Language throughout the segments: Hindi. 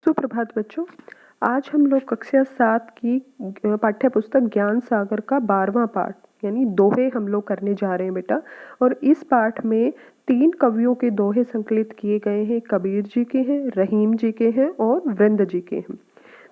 सुप्रभात बच्चों। आज हम लोग कक्षा 7 की पाठ्य पुस्तक ज्ञान सागर का 12वां पाठ यानी दोहे हम लोग करने जा रहे हैं बेटा। और इस पाठ में 3 कवियों के दोहे संकलित किए गए हैं। कबीर जी के हैं, रहीम जी के हैं और वृंद जी के हैं।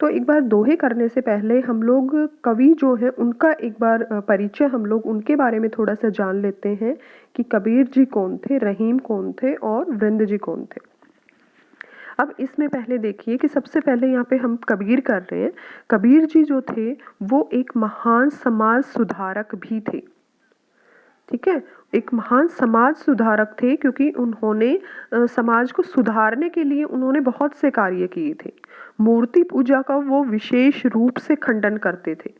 तो एक बार दोहे करने से पहले हम लोग कवि जो है उनका एक बार परिचय हम लोग उनके बारे में थोड़ा सा जान लेते हैं कि कबीर जी कौन थे, रहीम कौन थे और वृंद जी कौन थे। अब इसमें पहले देखिए कि सबसे पहले यहाँ पे हम कबीर कर रहे हैं। कबीर जी जो थे वो एक महान समाज सुधारक भी थे। ठीक है, एक महान समाज सुधारक थे क्योंकि उन्होंने समाज को सुधारने के लिए उन्होंने बहुत से कार्य किए थे। मूर्ति पूजा का वो विशेष रूप से खंडन करते थे।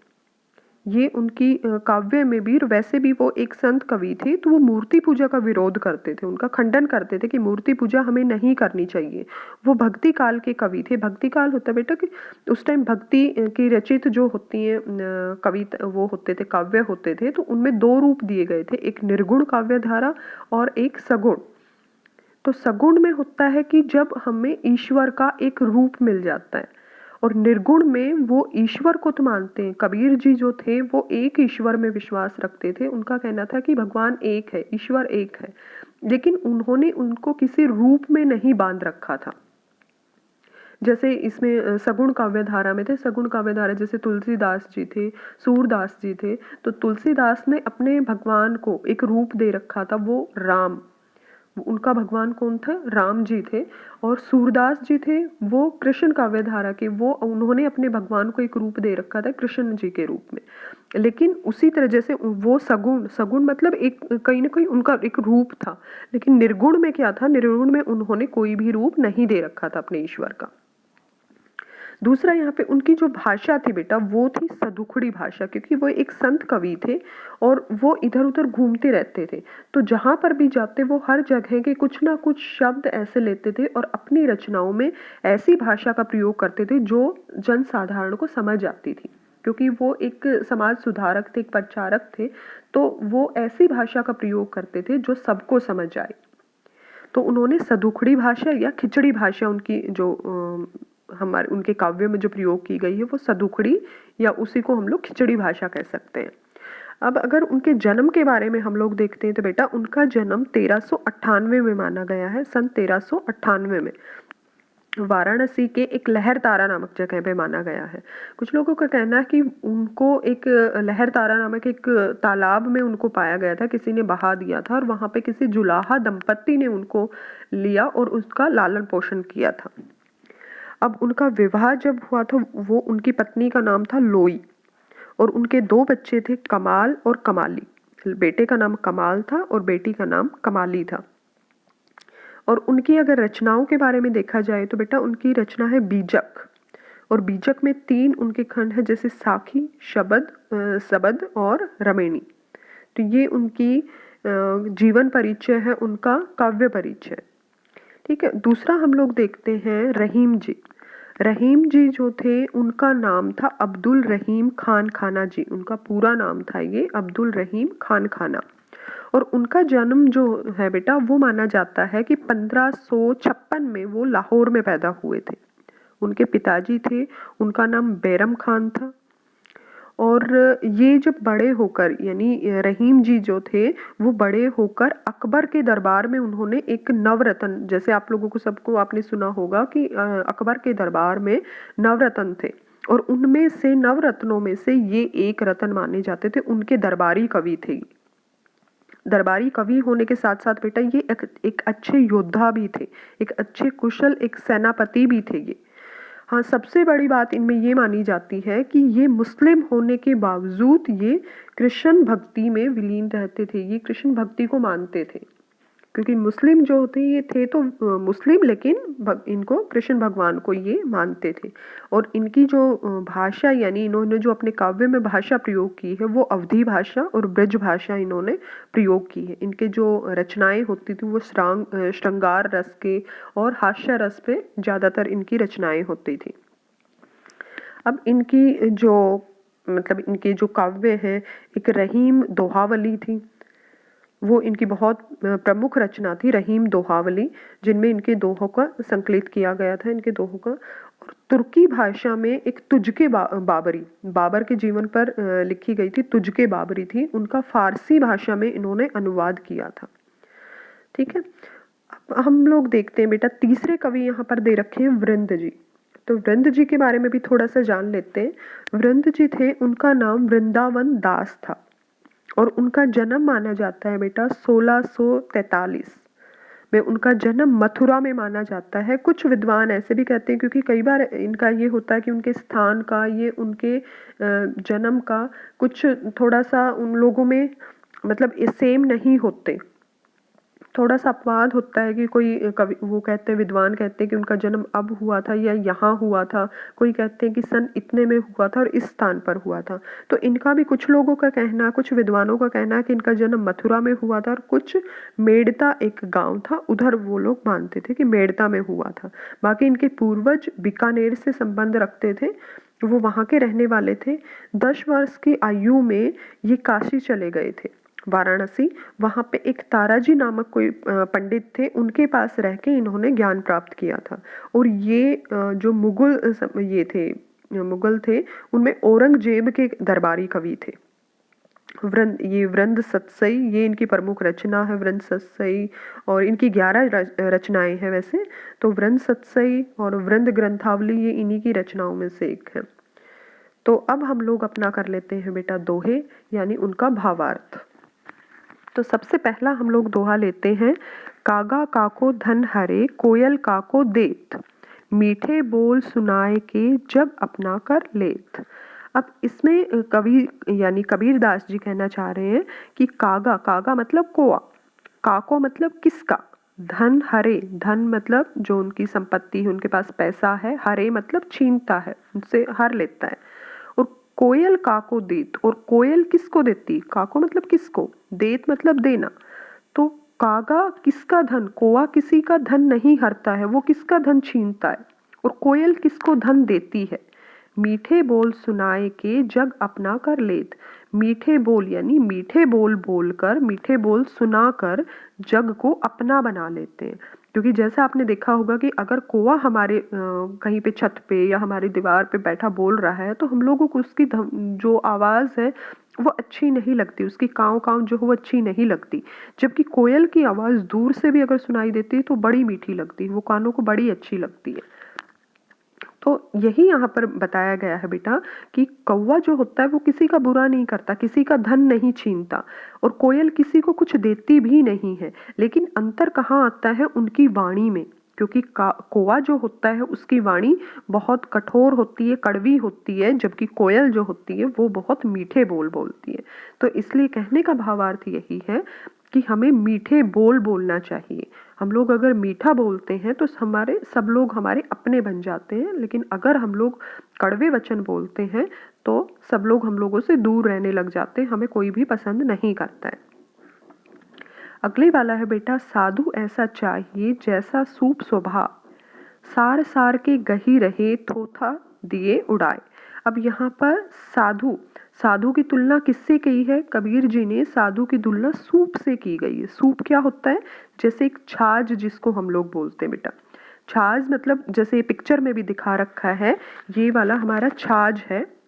ये उनकी काव्य में भी, वैसे भी वो एक संत कवि थे, तो वो मूर्ति पूजा का विरोध करते थे, उनका खंडन करते थे कि मूर्ति पूजा हमें नहीं करनी चाहिए। वो भक्ति काल के कवि थे। भक्ति काल होता है बेटा कि उस टाइम भक्ति की रचित जो होती है कविता वो होते थे, काव्य होते थे, तो उनमें 2 रूप दिए गए थे, एक निर्गुण काव्य धारा और एक सगुण। तो सगुण में होता है कि जब हमें ईश्वर का एक रूप मिल जाता है, और निर्गुण में वो ईश्वर को तो मानते हैं। कबीर जी जो थे वो एक ईश्वर में विश्वास रखते थे। उनका कहना था कि भगवान एक है, ईश्वर एक है, लेकिन उन्होंने उनको किसी रूप में नहीं बांध रखा था। जैसे इसमें सगुण काव्य धारा में थे, सगुण काव्य धारा जैसे तुलसीदास जी थे, सूरदास जी थे। तो तुलसीदास ने अपने भगवान को एक रूप दे रखा था, वो राम। उनका भगवान कौन था? राम जी थे। और सूरदास जी थे वो कृष्ण काव्य धारा के, वो उन्होंने अपने भगवान को एक रूप दे रखा था कृष्ण जी के रूप में। लेकिन उसी तरह जैसे वो सगुण, सगुण मतलब एक कहीं ना कहीं उनका एक रूप था, लेकिन निर्गुण में क्या था? निर्गुण में उन्होंने कोई भी रूप नहीं दे रखा था अपने ईश्वर का। दूसरा यहाँ पे उनकी जो भाषा थी बेटा वो थी सदुखड़ी भाषा, क्योंकि वो एक संत कवि थे और वो इधर उधर घूमते रहते थे। तो जहाँ पर भी जाते वो हर जगह के कुछ ना कुछ शब्द ऐसे लेते थे और अपनी रचनाओं में ऐसी भाषा का प्रयोग करते थे जो जन साधारण को समझ आती थी, क्योंकि वो एक समाज सुधारक थे, एक प्रचारक थे। तो वो ऐसी भाषा का प्रयोग करते थे जो सबको समझ आए। तो उन्होंने सदुखड़ी भाषा या खिचड़ी भाषा, उनकी जो हमारे उनके काव्य में जो प्रयोग की गई है वो सदुखड़ी या उसी को हम लोग खिचड़ी भाषा कह सकते हैं। अब अगर उनके जन्म के बारे में हम लोग देखते हैं तो बेटा उनका जन्म 1398 में माना गया है, सन 1398 में वाराणसी के एक लहरतारा नामक जगह पे माना गया है। कुछ लोगों का कहना है कि उनको एक लहरतारा नामक एक तालाब में उनको पाया गया था, किसी ने बहा दिया था और वहां पे किसी जुलाहा दंपत्ति ने उनको लिया और उसका लालन पोषण किया था। अब उनका विवाह जब हुआ था वो उनकी पत्नी का नाम था लोई और उनके 2 बच्चे थे, कमाल और कमाली। बेटे का नाम कमाल था और बेटी का नाम कमाली था। और उनकी अगर रचनाओं के बारे में देखा जाए तो बेटा उनकी रचना है बीजक, और बीजक में 3 उनके खंड है, जैसे साखी, शबद, सबद और रमेणी। तो ये उनकी जीवन परिचय है, उनका काव्य परिचय। ठीक है, दूसरा हम लोग देखते हैं रहीम जी। रहीम जी जो थे उनका नाम था अब्दुल रहीम खान खाना जी, उनका पूरा नाम था ये अब्दुल रहीम खान खाना। और उनका जन्म जो है बेटा वो माना जाता है कि 1556 में वो लाहौर में पैदा हुए थे। उनके पिताजी थे, उनका नाम बैरम खान था। और ये जब बड़े होकर, यानी रहीम जी जो थे वो बड़े होकर अकबर के दरबार में उन्होंने एक नवरत्न, जैसे आप लोगों को सबको आपने सुना होगा कि अकबर के दरबार में नवरत्न थे और उनमें से नवरत्नों में से ये एक रत्न माने जाते थे। उनके दरबारी कवि थे। दरबारी कवि होने के साथ साथ बेटा ये एक अच्छे योद्धा भी थे, एक अच्छे कुशल एक सेनापति भी थे ये। हाँ, सबसे बड़ी बात इनमें ये मानी जाती है कि ये मुस्लिम होने के बावजूद ये कृष्ण भक्ति में विलीन रहते थे, ये कृष्ण भक्ति को मानते थे। क्योंकि मुस्लिम जो होते ये थे तो मुस्लिम, लेकिन इनको कृष्ण भगवान को ये मानते थे। और इनकी जो भाषा, यानी इन्होंने जो अपने काव्य में भाषा प्रयोग की है वो अवधी भाषा और ब्रज भाषा इन्होंने प्रयोग की है। इनके जो रचनाएं होती थी वो श्रृंगार रस के और हास्य रस पे ज्यादातर इनकी रचनाएं होती थी। अब इनकी जो मतलब इनके जो काव्य है, एक रहीम दोहावली थी, वो इनकी बहुत प्रमुख रचना थी, रहीम दोहावली, जिनमें इनके दोहों का संकलित किया गया था, इनके दोहों का। तुर्की भाषा में एक तुझके बाबरी, बाबर के जीवन पर लिखी गई थी, तुझके बाबरी थी, उनका फारसी भाषा में इन्होंने अनुवाद किया था। ठीक है, अब हम लोग देखते हैं बेटा तीसरे कवि यहाँ पर दे रखे हैं वृंद जी। तो वृंद जी के बारे में भी थोड़ा सा जान लेते हैं। वृंद जी थे, उनका नाम वृंदावन दास था और उनका जन्म माना जाता है बेटा 1643 में। उनका जन्म मथुरा में माना जाता है। कुछ विद्वान ऐसे भी कहते हैं, क्योंकि कई बार इनका ये होता है कि उनके स्थान का, ये उनके जन्म का कुछ थोड़ा सा उन लोगों में मतलब सेम नहीं होते, थोड़ा सा अपवाद होता है कि कोई कवि वो कहते हैं, विद्वान कहते हैं कि उनका जन्म अब हुआ था या यहाँ हुआ था, कोई कहते हैं कि सन इतने में हुआ था और इस स्थान पर हुआ था। तो इनका भी कुछ लोगों का कहना, कुछ विद्वानों का कहना है कि इनका जन्म मथुरा में हुआ था और कुछ मेड़ता एक गांव था उधर वो लोग मानते थे कि मेड़ता में हुआ था। बाकी इनके पूर्वज बीकानेर से संबंध रखते थे, वो वहाँ के रहने वाले थे। 10 वर्ष की आयु में ये काशी चले गए थे, वाराणसी। वहाँ पे एक ताराजी नामक कोई पंडित थे, उनके पास रह के इन्होंने ज्ञान प्राप्त किया था। और ये जो मुगल थे, उनमें औरंगजेब के दरबारी कवि थे। ये वृंद सतसई, ये इनकी प्रमुख रचना है, वृंद सतसई। और इनकी 11 रचनाएं हैं वैसे। तो वृंद सतसई और वृंद ग्रंथावली ये इन्हीं की रचनाओं में से एक है। तो अब हम लोग अपना कर लेते हैं बेटा दोहे, यानी उनका भावार्थ। तो सबसे पहला हम लोग दोहा लेते हैं। कागा काको धन हरे, कोयल काको देत, मीठे बोल सुनाए के जग अपना कर लेत। अब इसमें कवि यानी कबीर दास जी कहना चाह रहे हैं कि कागा, कागा मतलब कोआ, काको मतलब किसका, धन हरे, धन मतलब जो उनकी संपत्ति है, उनके पास पैसा है, हरे मतलब छीनता है, उनसे हर लेता है। और कोयल काको देत, और कोयल किसको देती, काको मतलब किसको, देत मतलब देना। तो कागा किसका धन, कोआ किसी का धन नहीं हरता है, वो किसका धन छीनता है। और कोयल किसको धन देती है। मीठे बोल सुनाए के जग अपना कर लेत, मीठे बोल यानी मीठे बोल बोलकर, मीठे बोल सुनाकर जग को अपना बना लेते हैं। क्योंकि जैसा आपने देखा होगा कि अगर कौवा हमारे कहीं पे छत पे या हमारी दीवार पे बैठा बोल रहा है, तो हम लोगों को उसकी जो आवाज़ है वो अच्छी नहीं लगती, उसकी काँव काँव जो है वो अच्छी नहीं लगती। जबकि कोयल की आवाज़ दूर से भी अगर सुनाई देती है तो बड़ी मीठी लगती है, वो कानों को बड़ी अच्छी लगती है। तो यही यहाँ पर बताया गया है बेटा कि कौवा जो होता है वो किसी का बुरा नहीं करता, किसी का धन नहीं छीनता, और कोयल किसी को कुछ देती भी नहीं है। लेकिन अंतर कहाँ आता है, उनकी वाणी में। क्योंकि कौवा जो होता है उसकी वाणी बहुत कठोर होती है, कड़वी होती है, जबकि कोयल जो होती है वो बहुत मीठे बोल बोलती है। तो इसलिए कहने का भावार्थ यही है कि हमें मीठे बोल बोलना चाहिए। हम लोग अगर मीठा बोलते हैं तो हमारे सब लोग हमारे अपने बन जाते हैं, लेकिन अगर हम लोग कड़वे वचन बोलते हैं तो सब लोग हम लोगों से दूर रहने लग जाते हैं, हमें कोई भी पसंद नहीं करता है। अगले वाला है बेटा, साधु ऐसा चाहिए जैसा सूप स्वभाव, सार सार के गही रहे थोथा दिए उड़ाए। अब यहाँ पर साधु, साधु की तुलना किससे की है, कबीर जी ने साधु की तुलना सूप से की गई है। सूप क्या होता है, जैसे एक छाछ जिसको हम लोग बोलते हैं बेटा। छाछ मतलब जैसे पिक्चर में भी दिखा रखा है, ये वाला हमारा छाछ है,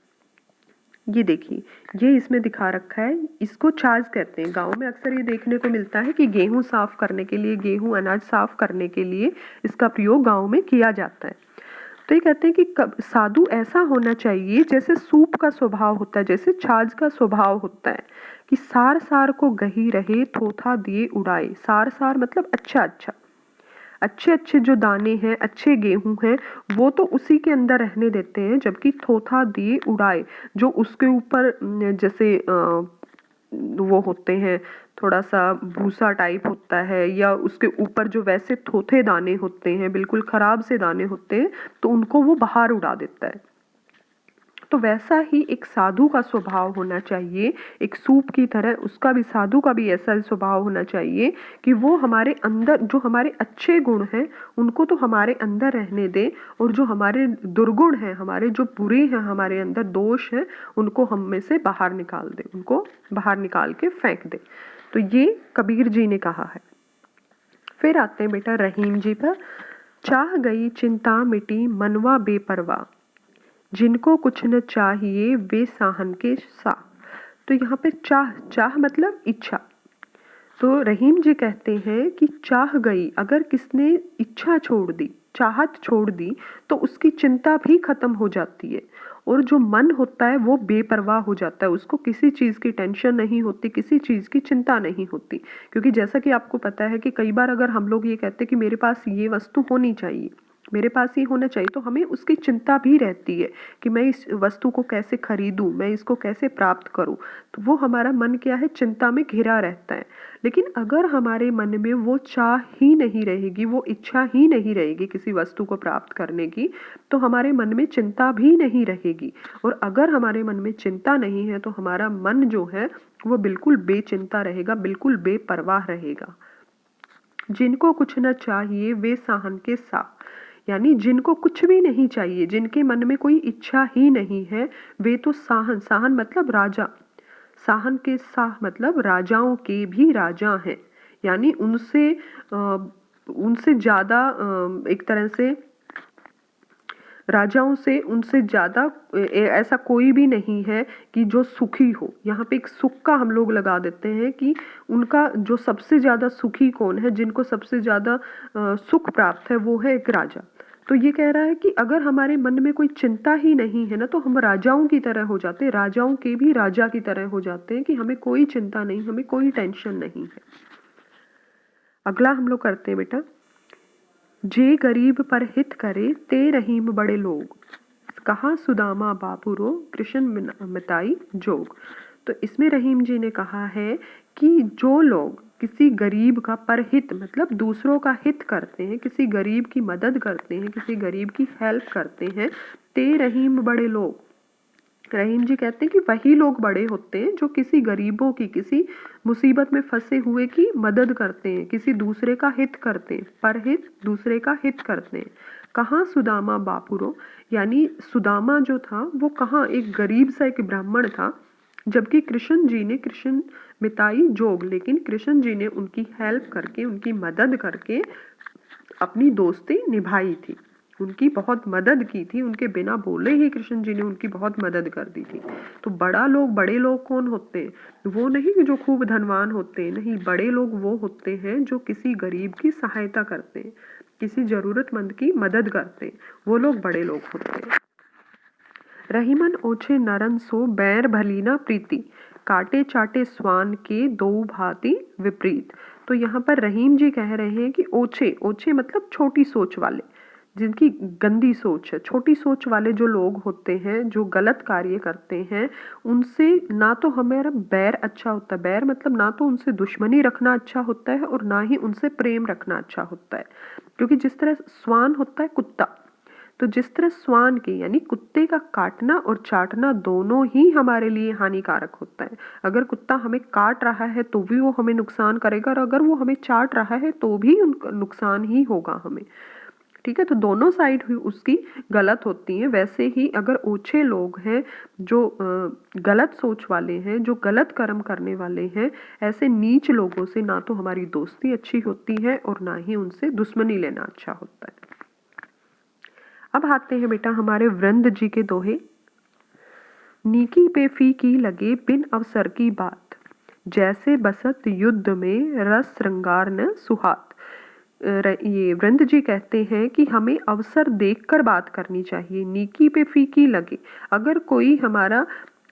ये देखिए, ये इसमें दिखा रखा है, इसको छाछ कहते हैं। गांव में अक्सर ये देखने को मिलता है कि गेहूं साफ करने के लिए, गेहूं अनाज साफ करने के लिए इसका प्रयोग गांव में किया जाता है। तो ये कहते हैं कि साधु ऐसा होना चाहिए जैसे सूप का स्वभाव होता है, जैसे छाछ का स्वभाव होता है, कि सार सार को गही रहे थोथा दिए उड़ाए। सार सार मतलब अच्छा अच्छा, अच्छे अच्छे जो दाने हैं, अच्छे गेहूं हैं, वो तो उसी के अंदर रहने देते हैं। जबकि थोथा दिए उड़ाए, जो उसके ऊपर जैसे वो होते हैं, थोड़ा सा भूसा टाइप होता है, या उसके ऊपर जो वैसे थोथे दाने होते हैं, बिल्कुल खराब से दाने होते हैं, तो उनको वो बाहर उड़ा देता है। तो वैसा ही एक साधु का स्वभाव होना चाहिए, एक सूप की तरह उसका भी, साधु का भी ऐसा स्वभाव होना चाहिए कि वो हमारे अंदर जो हमारे अच्छे गुण हैं उनको तो हमारे अंदर रहने दे, और जो हमारे दुर्गुण हैं, हमारे जो बुरे हैं, हमारे अंदर दोष हैं, उनको हम में से बाहर निकाल दे, उनको बाहर निकाल के फेंक दे। तो ये कबीर जी ने कहा है। फिर आते हैं बेटा रहीम जी पर। चाह गई चिंता मिटी मनवा बेपरवाह, जिनको कुछ न चाहिए वे साहन के सा। तो यहाँ पे चाह, चाह मतलब इच्छा। तो रहीम जी कहते हैं कि चाह गई, अगर किसने इच्छा छोड़ दी, चाहत छोड़ दी, तो उसकी चिंता भी खत्म हो जाती है। और जो मन होता है वो बेपरवाह हो जाता है, उसको किसी चीज़ की टेंशन नहीं होती, किसी चीज़ की चिंता नहीं होती। क्योंकि जैसा कि आपको पता है कि कई बार अगर हम लोग ये कहते हैं कि मेरे पास ये वस्तु होनी चाहिए, मेरे पास ये होना चाहिए, तो हमें उसकी चिंता भी रहती है कि मैं इस वस्तु को कैसे खरीदूं, मैं इसको कैसे प्राप्त करूं। तो वो हमारा मन क्या है, चिंता में घिरा रहता है। लेकिन अगर हमारे मन में वो चाह ही नहीं रहेगी, वो इच्छा ही नहीं रहेगी किसी वस्तु को प्राप्त करने की, तो हमारे मन में चिंता भी नहीं रहेगी। और अगर हमारे मन में चिंता नहीं है तो हमारा मन जो है वो बिल्कुल बेचिंता रहेगा, बिल्कुल बेपरवाह रहेगा। जिनको कुछ न चाहिए वे साहन के सा, यानी जिनको कुछ भी नहीं चाहिए, जिनके मन में कोई इच्छा ही नहीं है, वे तो साहन, साहन मतलब राजा, साहन के साह मतलब राजाओं के भी राजा हैं। यानी उनसे उनसे ज़्यादा एक तरह से राजाओं से उनसे ज़्यादा ऐसा कोई भी नहीं है कि जो सुखी हो। यहाँ पे एक सुख का हम लोग लगा देते हैं कि उनका जो सबसे ज़्यादा सुखी कौन है, जिनको सबसे ज़्यादा सुख प्राप्त है, वो है एक राजा। तो ये कह रहा है कि अगर हमारे मन में कोई चिंता ही नहीं है ना, तो हम राजाओं की तरह हो जाते हैं, राजाओं के भी राजा की तरह हो जाते हैं कि हमें कोई चिंता नहीं, हमें कोई टेंशन नहीं है। अगला हम लोग करते हैं बेटा, जे गरीब पर हित करे ते रहीम बड़े लोग, कहा सुदामा बापुरो कृष्ण मिताई जोग। तो इसमें रहीम जी ने कहा है कि जो लोग किसी गरीब का परहित मतलब दूसरों का हित करते हैं, किसी गरीब की मदद करते हैं, किसी गरीब की हेल्प करते हैं, ते रहीम बड़े लोग, रहीम जी कहते हैं कि वही लोग बड़े होते हैं जो किसी गरीबों की, किसी मुसीबत में फंसे हुए की मदद करते हैं, किसी दूसरे का हित करते हैं, परहित दूसरे का हित करते हैं। कहाँ सुदामा बापुरो, यानी सुदामा जो था वो कहाँ एक गरीब सा एक ब्राह्मण था, जबकि कृष्ण जी ने, कृष्ण मिताई जोग, लेकिन कृष्ण जी ने उनकी हेल्प करके, उनकी मदद करके अपनी दोस्ती निभाई थी, उनकी बहुत मदद की थी, उनके बिना बोले ही कृष्ण जी ने उनकी बहुत मदद कर दी थी। तो बड़ा लोग, बड़े लोग कौन होते हैं? वो नहीं जो खूब धनवान होते हैं, नहीं, बड़े लोग वो होते हैं जो किसी गरीब की सहायता करते हैं, किसी जरूरतमंद की मदद करते हैं, वो लोग बड़े लोग होते हैं। रहीमन ओछे नरन सो बैर भलीना प्रीति, काटे चाटे स्वान के दो भांति विपरीत। तो यहाँ पर रहीम जी कह रहे हैं कि ओछे, ओछे मतलब छोटी सोच वाले, जिनकी गंदी सोच है, छोटी सोच वाले जो लोग होते हैं, जो गलत कार्य करते हैं, उनसे ना तो हमारा बैर अच्छा होता है, बैर मतलब ना तो उनसे दुश्मनी रखना अच्छा होता है और ना ही उनसे प्रेम रखना अच्छा होता है। क्योंकि जिस तरह स्वान होता है कुत्ता, तो जिस तरह स्वान की यानी कुत्ते का काटना और चाटना दोनों ही हमारे लिए हानिकारक होता है। अगर कुत्ता हमें काट रहा है तो भी वो हमें नुकसान करेगा, और अगर वो हमें चाट रहा है तो भी उनका नुकसान ही होगा हमें। ठीक है, तो दोनों साइड हुई उसकी गलत होती हैं। वैसे ही अगर ओछे लोग हैं जो गलत सोच वाले हैं, जो गलत कर्म करने वाले हैं, ऐसे नीच लोगों से ना तो हमारी दोस्ती अच्छी होती है और ना ही उनसे दुश्मनी लेना अच्छा होता है। अब आते हैं बेटा हमारे वृंद जी के दोहे। नीकी पे फीकी लगे बिन अवसर की बात, जैसे बसत युद्ध में रस श्रृंगार न सुहात। ये वृंद जी कहते हैं कि हमें अवसर देखकर बात करनी चाहिए। नीकी पे फीकी लगे, अगर कोई हमारा,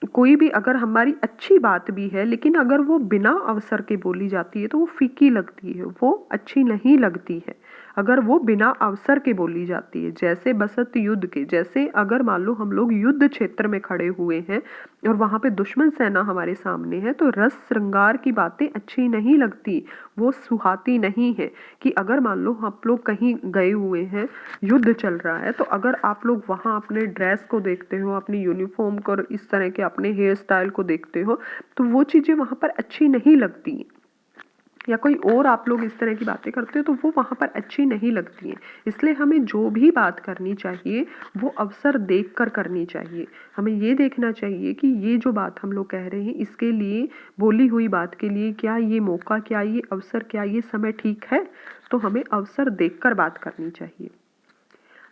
कोई भी अगर हमारी अच्छी बात भी है, लेकिन अगर वो बिना अवसर के बोली जाती है तो वो फीकी लगती है, वो अच्छी नहीं लगती है। अगर वो बिना अवसर के बोली जाती है, जैसे बसत युद्ध के, जैसे अगर मान लो हम लोग युद्ध क्षेत्र में खड़े हुए हैं और वहां पे दुश्मन सेना हमारे सामने है, तो रस श्रृंगार की बातें अच्छी नहीं लगती, वो सुहाती नहीं है। कि अगर मान लो आप लोग कहीं गए हुए हैं, युद्ध चल रहा है, तो अगर आप लोग वहां अपने ड्रेस को देखते हो, अपनी यूनिफॉर्म को और इस तरह के अपने हेयर स्टाइल को देखते हो, तो वो चीजें वहां पर अच्छी नहीं लगती, या कोई और आप लोग इस तरह की बातें करते हो तो वो वहाँ पर अच्छी नहीं लगती है। इसलिए हमें जो भी बात करनी चाहिए वो अवसर देखकर करनी चाहिए। हमें ये देखना चाहिए कि ये जो बात हम लोग कह रहे हैं, इसके लिए, बोली हुई बात के लिए, क्या ये मौका, क्या ये अवसर, क्या ये समय ठीक है? तो हमें अवसर देखकर बात करनी चाहिए।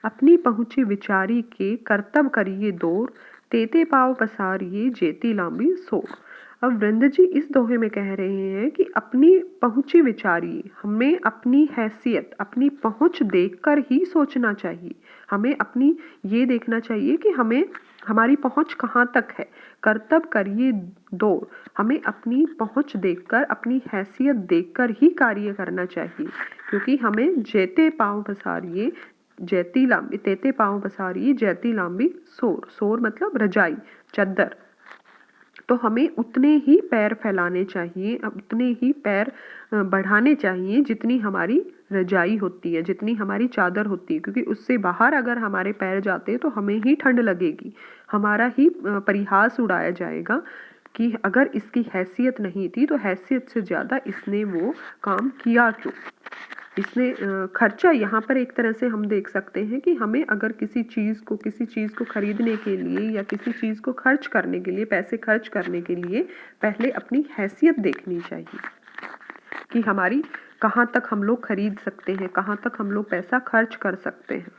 अपनी पहुँची विचारी के कर्तव्य करिए दूर, तेते पाँव पसारिए जेती लांबी सोर। अब वृंद जी इस दोहे में कह रहे हैं कि अपनी पहुँची विचारिए, हमें अपनी हैसियत, अपनी पहुँच देखकर ही सोचना चाहिए। हमें अपनी ये देखना चाहिए कि हमें हमारी पहुँच कहाँ तक है। कर्तव्य करिए दौड़, हमें अपनी पहुँच देखकर, अपनी हैसियत देखकर ही कार्य करना चाहिए, क्योंकि हमें जेते पाँव पसारिए जैती लांबी, तेते पाँव पसारिए जैती लांबी सोर। सोर मतलब रजाई, चद्दर। तो हमें उतने ही पैर फैलाने चाहिए, उतने ही पैर बढ़ाने चाहिए जितनी हमारी रजाई होती है, जितनी हमारी चादर होती है, क्योंकि उससे बाहर अगर हमारे पैर जाते तो हमें ही ठंड लगेगी, हमारा ही परिहास उड़ाया जाएगा कि अगर इसकी हैसियत नहीं थी तो हैसियत से ज़्यादा इसने वो काम किया क्यों। इसने खर्चा यहाँ पर एक तरह से हम देख सकते हैं कि हमें अगर किसी चीज़ को खरीदने के लिए या किसी चीज़ को खर्च करने के लिए, पैसे खर्च करने के लिए पहले अपनी हैसियत देखनी चाहिए कि हमारी कहाँ तक हम लोग खरीद सकते हैं, कहाँ तक हम लोग पैसा खर्च कर सकते हैं।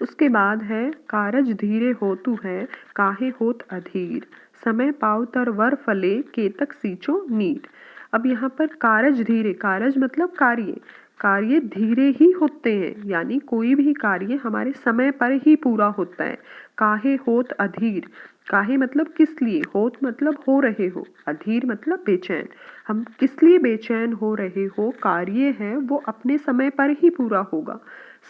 उसके बाद है कारज धीरे होतु है काहे होत अधीर, समय पाव तर वर फले केतक सींचो नीर। अब यहाँ पर कारज धीरे, कारज मतलब कार्य, कार्य धीरे ही होते हैं, यानी कोई भी कार्य हमारे समय पर ही पूरा होता है। काहे होत अधीर, काहे मतलब किस लिए, होत मतलब हो रहे हो, अधीर मतलब बेचैन। हम किस लिए बेचैन हो रहे हो, कार्य है वो अपने समय पर ही पूरा होगा।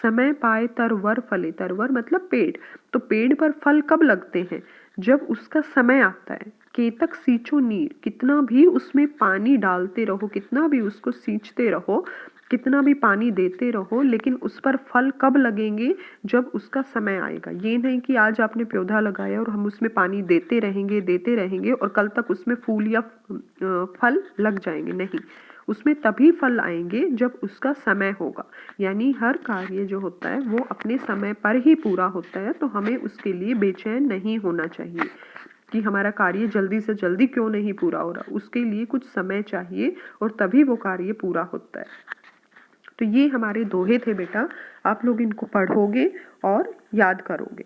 समय पाए तरवर फले, तरवर मतलब पेड़, तो पेड़ पर फल कब लगते हैं, जब उसका समय आता है। केतक सींचो नीर, कितना भी उसमें पानी डालते रहो, कितना भी उसको सींचते रहो, कितना भी पानी देते रहो, लेकिन उस पर फल कब लगेंगे, जब उसका समय आएगा। ये नहीं कि आज आपने पौधा लगाया और हम उसमें पानी देते रहेंगे और कल तक उसमें फूल या फल लग जाएंगे, नहीं, उसमें तभी फल आएंगे जब उसका समय होगा। यानी हर कार्य जो होता है वो अपने समय पर ही पूरा होता है, तो हमें उसके लिए बेचैन नहीं होना चाहिए कि हमारा कार्य जल्दी से जल्दी क्यों नहीं पूरा हो रहा, उसके लिए कुछ समय चाहिए और तभी वो कार्य पूरा होता है। तो ये हमारे दोहे थे बेटा, आप लोग इनको पढ़ोगे और याद करोगे।